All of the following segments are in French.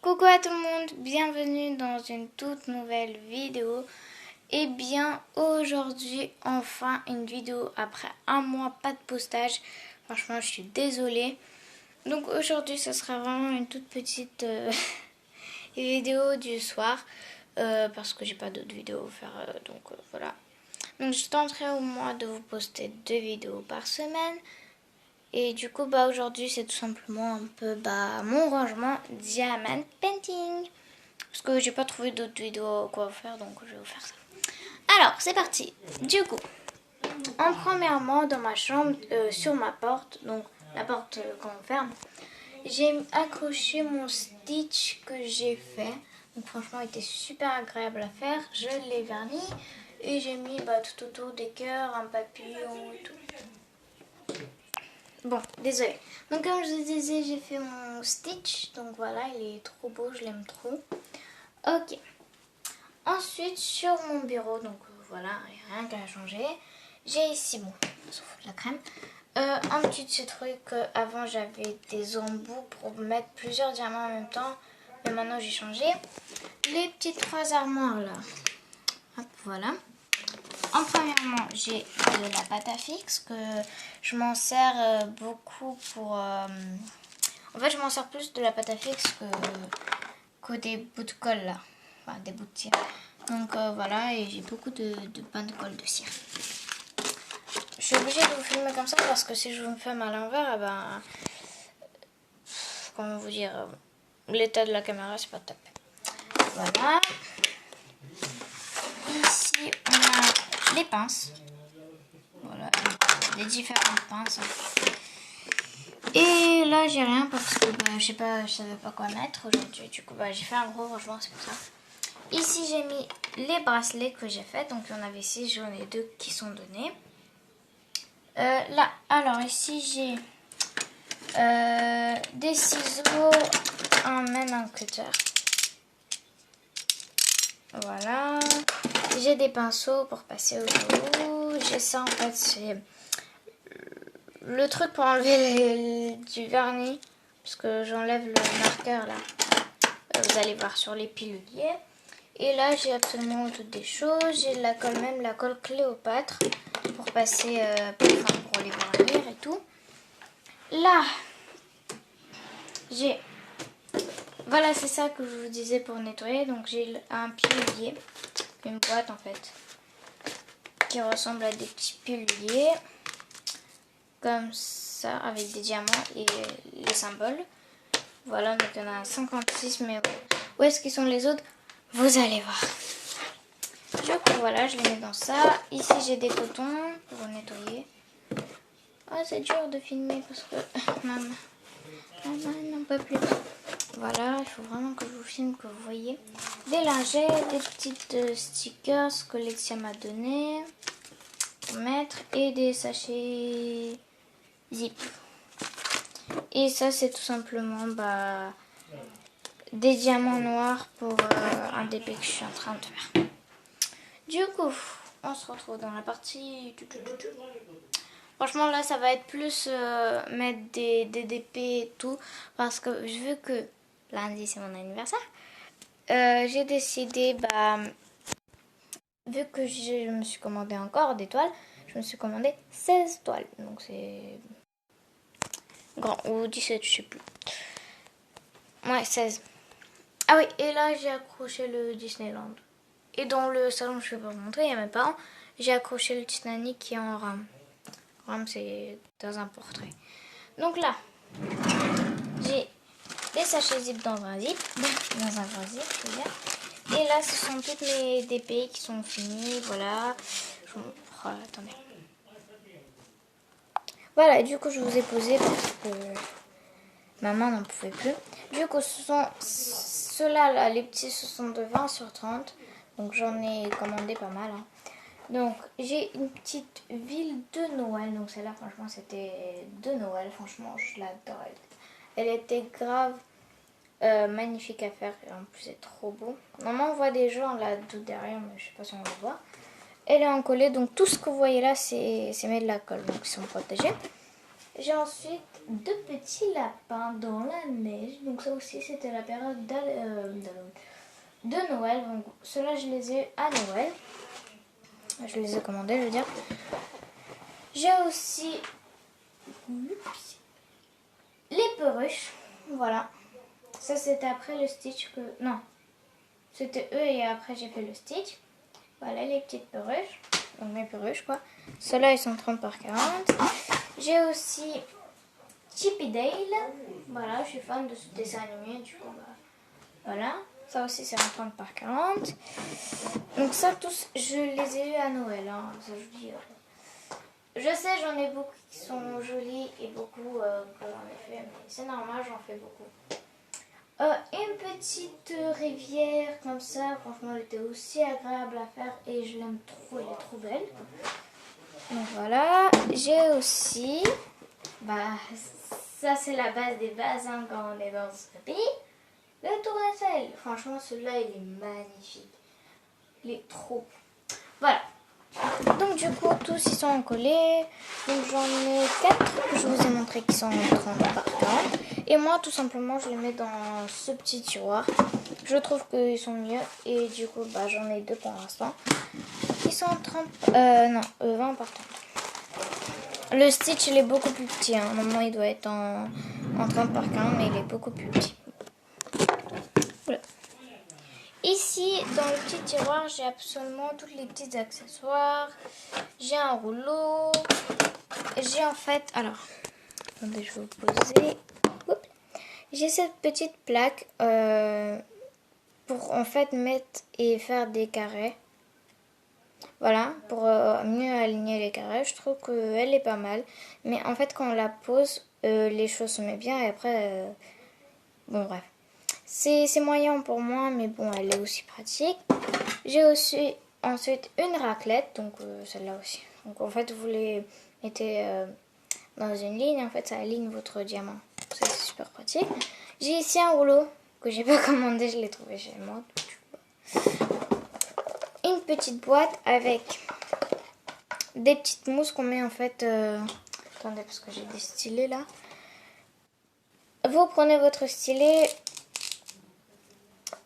Coucou à tout le monde, bienvenue dans une toute nouvelle vidéo. Et bien aujourd'hui enfin une vidéo après un mois pas de postage. Franchement je suis désolée. Donc aujourd'hui ce sera vraiment une toute petite vidéo du soir. Parce que j'ai pas d'autres vidéos à faire voilà. Donc je tenterai au moins de vous poster 2 vidéos par semaine. Et du coup, aujourd'hui, c'est tout simplement un peu mon rangement Diamond Painting. Parce que j'ai pas trouvé d'autres vidéos quoi faire, donc je vais vous faire ça. Alors, c'est parti. Du coup, premièrement, dans ma chambre, sur ma porte, donc la porte qu'on ferme, j'ai accroché mon Stitch que j'ai fait. Donc franchement, il était super agréable à faire. Je l'ai verni et j'ai mis tout autour des cœurs, un papillon et tout. Bon, désolé. Donc comme je vous disais, j'ai fait mon Stitch. Donc voilà, il est trop beau, je l'aime trop. Ok. Ensuite, sur mon bureau, donc voilà, il n'y a rien qu'à changer. J'ai ici, bon, sauf de la crème. Un petit truc, avant j'avais des embouts pour mettre plusieurs diamants en même temps. Mais maintenant j'ai changé. Les petites 3 armoires là. Hop, voilà. Premièrement, j'ai de la pâte à fixe que je m'en sers beaucoup pour... En fait, je m'en sers plus de la pâte à fixe que des bouts de colle là. Enfin, des bouts de cire. Donc voilà, et j'ai beaucoup de pain de colle de cire. Je suis obligée de vous filmer comme ça parce que si je vous me filme à l'envers, comment vous dire, l'état de la caméra, c'est pas top. Voilà. Ici, on a les pinces. Voilà, les différentes pinces. Et là, j'ai rien parce que je savais pas quoi mettre aujourd'hui. Du coup, j'ai fait un gros rangement, c'est pour ça. Ici, j'ai mis les bracelets que j'ai fait. Donc, il y en avait 6, j'en ai 2 qui sont donnés. Là, alors ici, j'ai des ciseaux, même un cutter. Voilà. J'ai des pinceaux pour passer au bout. J'ai ça, en fait, c'est le truc pour enlever du vernis. Parce que j'enlève le marqueur, là. Vous allez voir sur les piluliers. Et là, j'ai absolument toutes des choses. J'ai de la colle, même la colle Cléopâtre pour passer, pour les vernir et tout. Là, j'ai... Voilà, c'est ça que je vous disais pour nettoyer. Donc, j'ai un pilulier, une boîte en fait, qui ressemble à des petits piluliers. Comme ça, avec des diamants et les symboles. Voilà, donc il y en a 56, mais où est-ce qu'ils sont les autres? Vous allez voir. Du coup, voilà, je les mets dans ça. Ici, j'ai des cotons pour nettoyer. Oh, c'est dur de filmer parce que maman n'en peut plus. Voilà, il faut vraiment que je vous filme, que vous voyez. Des lingettes, des petites stickers que Lexia m'a donné pour mettre et des sachets zip. Et ça, c'est tout simplement des diamants noirs pour un DP que je suis en train de faire. Du coup, on se retrouve dans la partie... Franchement, là, ça va être plus mettre des DP et tout. Parce que vu que lundi, c'est mon anniversaire, j'ai décidé, vu que je me suis commandé encore des toiles, je me suis commandé 16 toiles. Donc, c'est grand. Ou 17, je sais plus. Ouais, 16. Ah oui, et là, j'ai accroché le Disneyland. Et dans le salon, je vais pas vous montrer, il y a mes parents. J'ai accroché le Titanic qui est en rame. Rame, c'est dans un portrait. Donc là, j'ai des sachets zip dans un zip. Dans un grand zip, je veux dire. Et là, ce sont toutes mes DP qui sont finies. Voilà. Attendez. Voilà, du coup, je vous ai posé parce que maman n'en pouvait plus. Du coup, ce sont ceux-là, là, les petits, ce sont de 20 sur 30. Donc, j'en ai commandé pas mal. Hein. Donc, j'ai une petite ville de Noël. Donc, celle-là, franchement, c'était de Noël. Franchement, je l'adore. Elle était grave magnifique à faire. Et en plus, c'est trop beau. Normalement, on voit des gens là tout derrière, mais je sais pas si on le voit. Elle est encollée. Donc, tout ce que vous voyez là, c'est mis de la colle. Donc, ils sont protégés. J'ai ensuite 2 petits lapins dans la neige. Donc ça aussi c'était la période de Noël. Donc ceux-là je les ai eu à Noël. Je les ai commandés, je veux dire. J'ai aussi les perruches. Voilà. Ça c'était après le Stitch que... Non. C'était eux et après j'ai fait le Stitch. Voilà les petites perruches. Donc mes perruches quoi. Ceux-là ils sont 30 par 40. J'ai aussi Chip 'n Dale. Voilà, je suis fan de ce dessin animé. Du coup, bah, voilà. Ça aussi c'est un 30 par 40. Donc ça tous, je les ai eu à Noël. Hein. Ça, je dis... Je sais, j'en ai beaucoup qui sont jolis et beaucoup que j'en ai fait, mais c'est normal, j'en fais beaucoup. Une petite rivière comme ça, franchement, elle était aussi agréable à faire et je l'aime trop, elle est trop belle. Donc voilà, j'ai aussi, bah, ça c'est la base des bases hein, quand on est dans ce pays, le tournesol. Franchement, celui-là, il est magnifique. Il est trop beau. Voilà. Donc du coup tous ils sont encollés. Donc j'en ai 4 que je vous ai montré qui sont en 30 par 40. Et moi tout simplement je les mets dans ce petit tiroir. Je trouve qu'ils sont mieux. Et du coup bah, j'en ai 2 pour l'instant. Ils sont en 30 20 par 30. Le Stitch il est beaucoup plus petit hein. Normalement il doit être en 30 par 40 mais il est beaucoup plus petit. Voilà. Ici, dans le petit tiroir, j'ai absolument tous les petits accessoires. J'ai un rouleau. J'ai en fait... Alors, attendez, je vais vous poser. J'ai cette petite plaque pour en fait mettre et faire des carrés. Voilà, pour mieux aligner les carrés. Je trouve qu'elle est pas mal. Mais en fait, quand on la pose, les choses se mettent bien. Et après, bon bref. C'est moyen pour moi, mais bon, elle est aussi pratique. J'ai aussi ensuite une raclette, donc celle-là aussi. Donc en fait, vous les mettez dans une ligne, en fait, ça aligne votre diamant. C'est super pratique. J'ai ici un rouleau que j'ai pas commandé, je l'ai trouvé chez moi. Une petite boîte avec des petites mousses qu'on met en fait... Attendez, parce que j'ai des stylés là. Vous prenez votre stylet...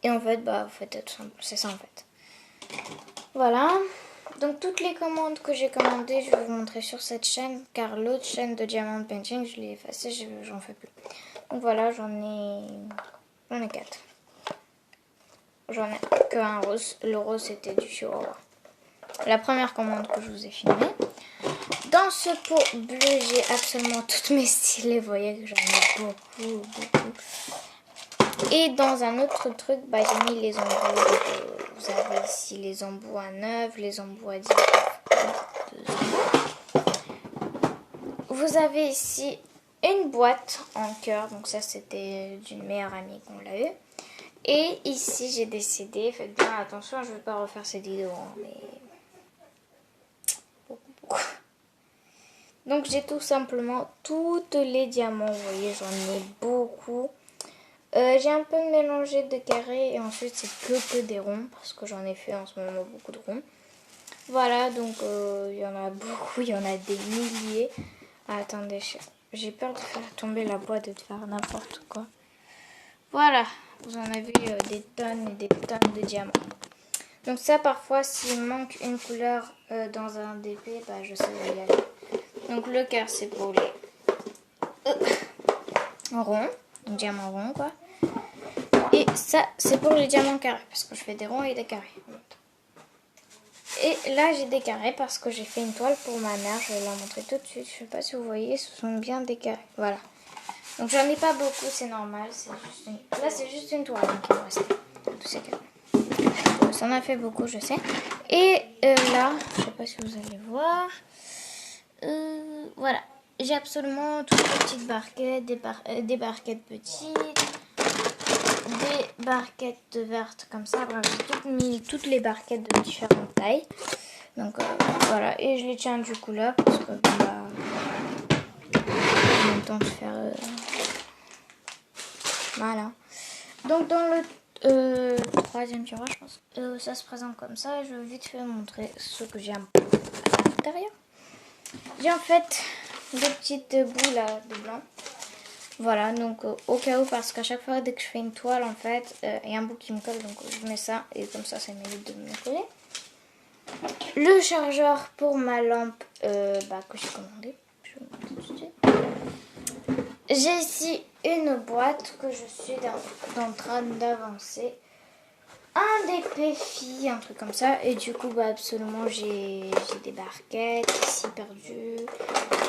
Et en fait, bah, vous faites tout simple. C'est ça en fait. Voilà. Donc toutes les commandes que j'ai commandées, je vais vous montrer sur cette chaîne. Car l'autre chaîne de Diamond Painting, je l'ai effacée, j'en fais plus. Donc voilà, j'en ai 4. J'en ai que un rose. Le rose, c'était du Chihuahua. La première commande que je vous ai filmée. Dans ce pot bleu, j'ai absolument toutes mes stylés. Vous voyez que j'en ai beaucoup. Et dans un autre truc, bah, j'ai mis les embouts. Vous avez ici les embouts à 9, les embouts à 10. Vous avez ici une boîte en cœur. Donc ça, c'était d'une meilleure amie qu'on l'a eu. Et ici, j'ai des CD. Faites bien attention, je ne vais pas refaire cette vidéo. Hein, mais... beaucoup. Donc j'ai tout simplement toutes les diamants. Vous voyez, j'en ai beaucoup. J'ai un peu mélangé de carrés et ensuite c'est que des ronds parce que j'en ai fait en ce moment beaucoup de ronds. Voilà, donc il y en a beaucoup, il y en a des milliers. Ah, attendez, j'ai peur de faire tomber la boîte et de faire n'importe quoi. Voilà, vous en avez des tonnes et des tonnes de diamants. Donc ça, parfois, s'il manque une couleur dans un DP, bah, je sais où y aller. Donc le cœur, c'est pour les ronds, diamants ronds quoi. Et ça, c'est pour les diamants carrés, parce que je fais des ronds et des carrés. Et là, j'ai des carrés parce que j'ai fait une toile pour ma mère. Je vais la montrer tout de suite. Je sais pas si vous voyez, ce sont bien des carrés. Voilà. Donc j'en ai pas beaucoup, c'est normal. Là, c'est juste une toile qui me reste. Tous ces carrés. Ça en a fait beaucoup, je sais. Et là, je sais pas si vous allez voir. Voilà. J'ai absolument toutes les petites barquettes, des barquettes petites. Des barquettes vertes comme ça. J'ai mis toutes les barquettes de différentes tailles. Donc voilà. Et je les tiens du coup là parce que bah, en même temps de faire voilà. Donc dans le troisième tiroir, je pense, ça se présente comme ça. Je vais vite fait montrer ce que j'ai à l'intérieur. J'ai en fait des petites boules là, de blanc. Voilà, donc au cas où, parce qu'à chaque fois dès que je fais une toile, en fait, il y a un bout qui me colle, donc je mets ça et comme ça m'évite de me coller. Le chargeur pour ma lampe que j'ai commandé. Je vais vous montrer tout de suite. J'ai ici une boîte que je suis en train d'avancer. Un DP, un truc comme ça. Et du coup, absolument, j'ai des barquettes ici perdues.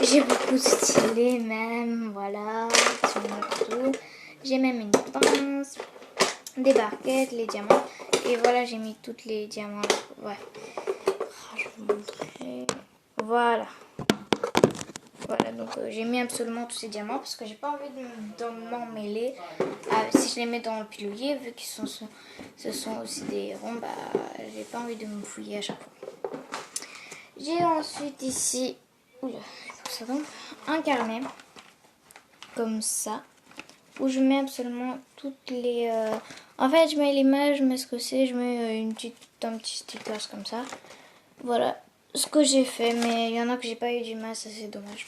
J'ai beaucoup de stylés même, voilà, qui sont partout. J'ai même une pince, des barquettes, les diamants. Et voilà, j'ai mis tous les diamants. Ouais. Je vais vous montrer. Voilà. Voilà, donc j'ai mis absolument tous ces diamants parce que j'ai pas envie de m'en mêler. Si je les mets dans le pilolier, vu qu'ils ce sont aussi des ronds, j'ai pas envie de me fouiller à chaque fois. J'ai ensuite ici un carnet comme ça où je mets absolument toutes les... En fait, je mets l'image, je mets ce que c'est, je mets un petit sticker comme ça. Voilà ce que j'ai fait, mais il y en a que j'ai pas eu du mal, ça c'est dommage.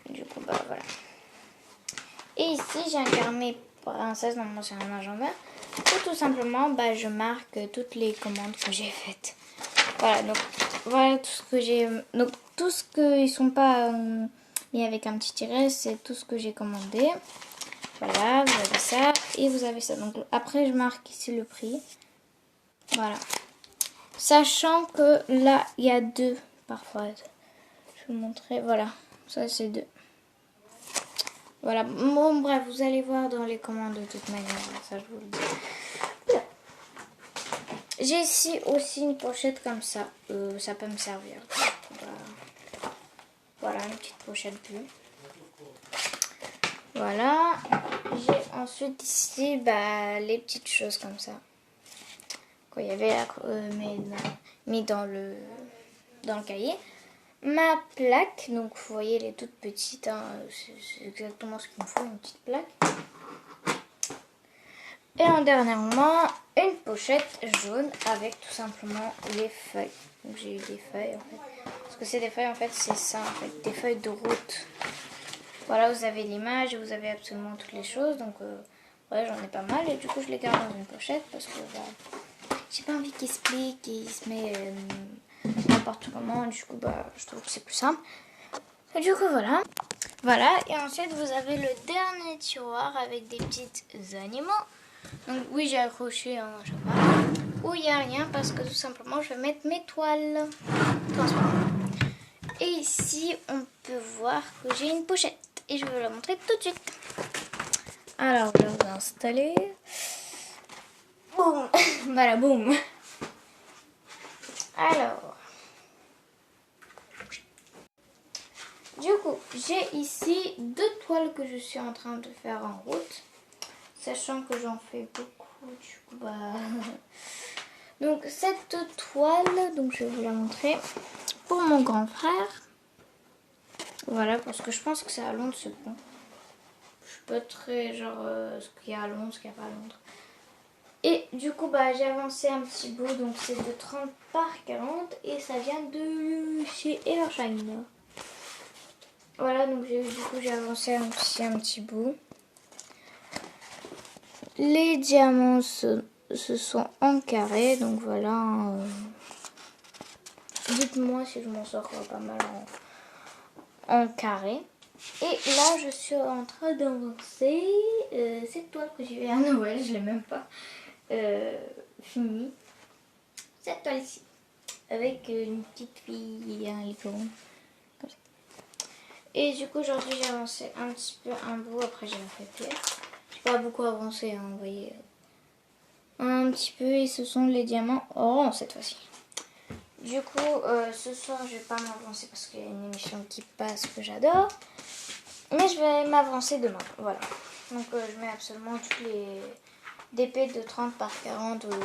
Du coup, voilà. Et ici, j'ai un carnet princesse, normalement c'est un agenda, où tout simplement, je marque toutes les commandes que j'ai faites. Voilà, donc voilà tout ce que j'ai. Donc tout ce qu'ils sont pas mis avec un petit tiret, c'est tout ce que j'ai commandé. Voilà, vous avez ça et vous avez ça. Donc après, je marque ici le prix. Voilà. Sachant que là, il y a 2 parfois. Je vais vous montrer. Voilà, ça c'est 2. Voilà, bon bref, vous allez voir dans les commandes de toute manière, ça je vous le dis. J'ai ici aussi une pochette comme ça, ça peut me servir. Voilà, une petite pochette bleue. Voilà, j'ai ensuite ici les petites choses comme ça. Qu'il y avait mis dans le cahier. Ma plaque, donc vous voyez elle est toute petite, hein, c'est exactement ce qu'il me faut, une petite plaque. Et en dernièrement, une pochette jaune avec tout simplement les feuilles. Donc j'ai eu des feuilles en fait. Parce que c'est des feuilles en fait, c'est ça en fait, des feuilles de route. Voilà, vous avez l'image, vous avez absolument toutes les choses. Donc ouais, j'en ai pas mal et du coup je les garde dans une pochette parce que j'ai pas envie qu'il se plie, qu'il se met n'importe comment. Du coup je trouve que c'est plus simple. Et du coup voilà. Voilà, et ensuite vous avez le dernier tiroir avec des petits animaux. Donc oui, j'ai accroché un cheval où il n'y a rien parce que tout simplement je vais mettre mes toiles transparentes. Et ici on peut voir que j'ai une pochette et je vais la montrer tout de suite. Alors je vais vous installer. Boum. Voilà, boum. Alors du coup j'ai ici 2 toiles que je suis en train de faire en route. Sachant que j'en fais beaucoup, du coup Donc cette toile, donc je vais vous la montrer pour mon grand frère. Voilà, parce que je pense que c'est à Londres ce pont. Je suis pas très genre ce qu'il y a à Londres, ce qu'il n'y a pas à Londres. Et du coup j'ai avancé un petit bout, donc c'est de 30 par 40 et ça vient de chez Evershine. Voilà, donc du coup j'ai avancé un petit bout. Les diamants se sont en carré, donc voilà. Dites-moi si je m'en sors pas mal en carré. Et là, je suis en train d'avancer cette toile que j'ai eu à Noël, je l'ai même pas finie. Cette toile ici, avec une petite fille et un licorne. Comme ça. Et du coup, aujourd'hui, j'ai avancé un petit peu un bout, après j'ai fait pire. J'ai pas beaucoup avancé, hein, vous voyez. Un petit peu, et ce sont les diamants orange cette fois-ci. Du coup, ce soir, je vais pas m'avancer parce qu'il y a une émission qui passe que j'adore. Mais je vais m'avancer demain, voilà. Donc, je mets absolument toutes les DP de 30 par 40 ou de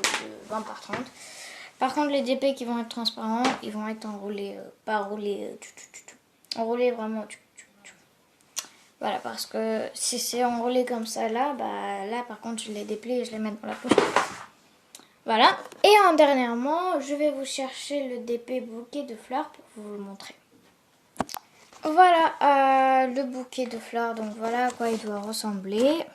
20 par 30. Par contre, les DP qui vont être transparents, ils vont être enroulés, pas enroulés, enroulés vraiment. Voilà, parce que si c'est enroulé comme ça là, là par contre je les déplie et je les mets dans la poche. Voilà. Et en dernièrement, je vais vous chercher le DP bouquet de fleurs pour vous le montrer. Voilà le bouquet de fleurs. Donc voilà à quoi il doit ressembler.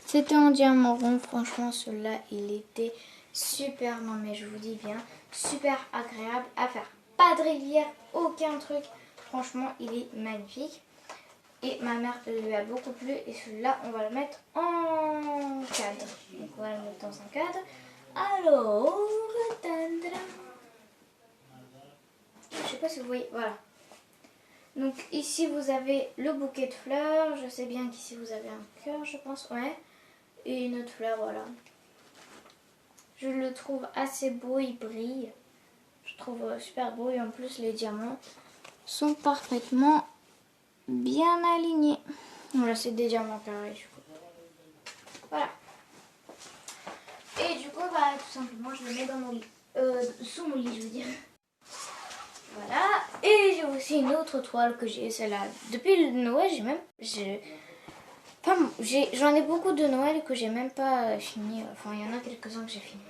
C'était en diamant rond. Franchement, celui-là, il était super, non mais je vous dis bien, super agréable à faire. Pas de rivière, aucun truc. Franchement, il est magnifique. Et ma mère lui a beaucoup plu. Et celui-là, on va le mettre en cadre. Donc on va le mettre dans un cadre. Alors, je sais pas si vous voyez, voilà. Donc ici vous avez le bouquet de fleurs. Je sais bien qu'ici vous avez un cœur, je pense, ouais. Et une autre fleur, voilà. Je le trouve assez beau, il brille. Je trouve super beau et en plus les diamants sont parfaitement bien alignés. Voilà, c'est des diamants carrés du coup. Voilà. Et du coup, bah, tout simplement, je le mets dans mon lit. Sous mon lit, je veux dire. Voilà. Et j'ai aussi une autre toile que j'ai, celle-là. Depuis le Noël, j'en ai beaucoup de Noël que j'ai même pas fini. Enfin, il y en a quelques-uns que j'ai fini.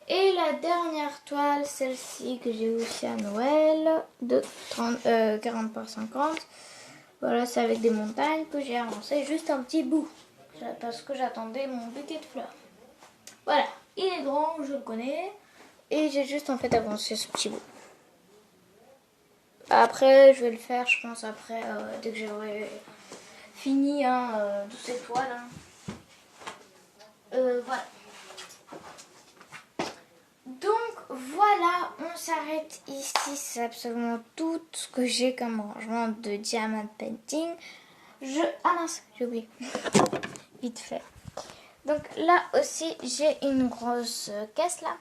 Et la dernière toile, celle-ci que j'ai aussi à Noël, de 40 par 50. Voilà, c'est avec des montagnes que j'ai avancé juste un petit bout. Parce que j'attendais mon bouquet de fleurs. Voilà, il est grand, je le connais. Et j'ai juste en fait avancé ce petit bout. Après, je vais le faire, je pense, après, dès que j'aurai fini de cette toile. Voilà. Donc voilà, on s'arrête ici. C'est absolument tout ce que j'ai comme rangement de diamant painting. Ah mince, j'ai oublié. Vite fait. Donc là aussi, j'ai une grosse caisse là.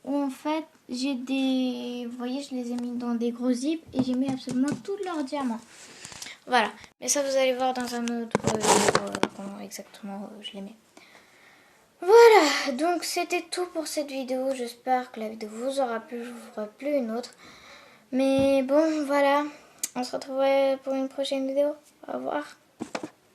Où en fait, j'ai des... Vous voyez, je les ai mis dans des gros zips. Et j'ai mis absolument tous leurs diamants. Voilà. Mais ça, vous allez voir dans un autre vidéo comment exactement je les mets. Voilà, donc c'était tout pour cette vidéo. J'espère que la vidéo vous aura plu. Je vous ferai plus une autre. Mais bon, voilà. On se retrouverait pour une prochaine vidéo. Au revoir.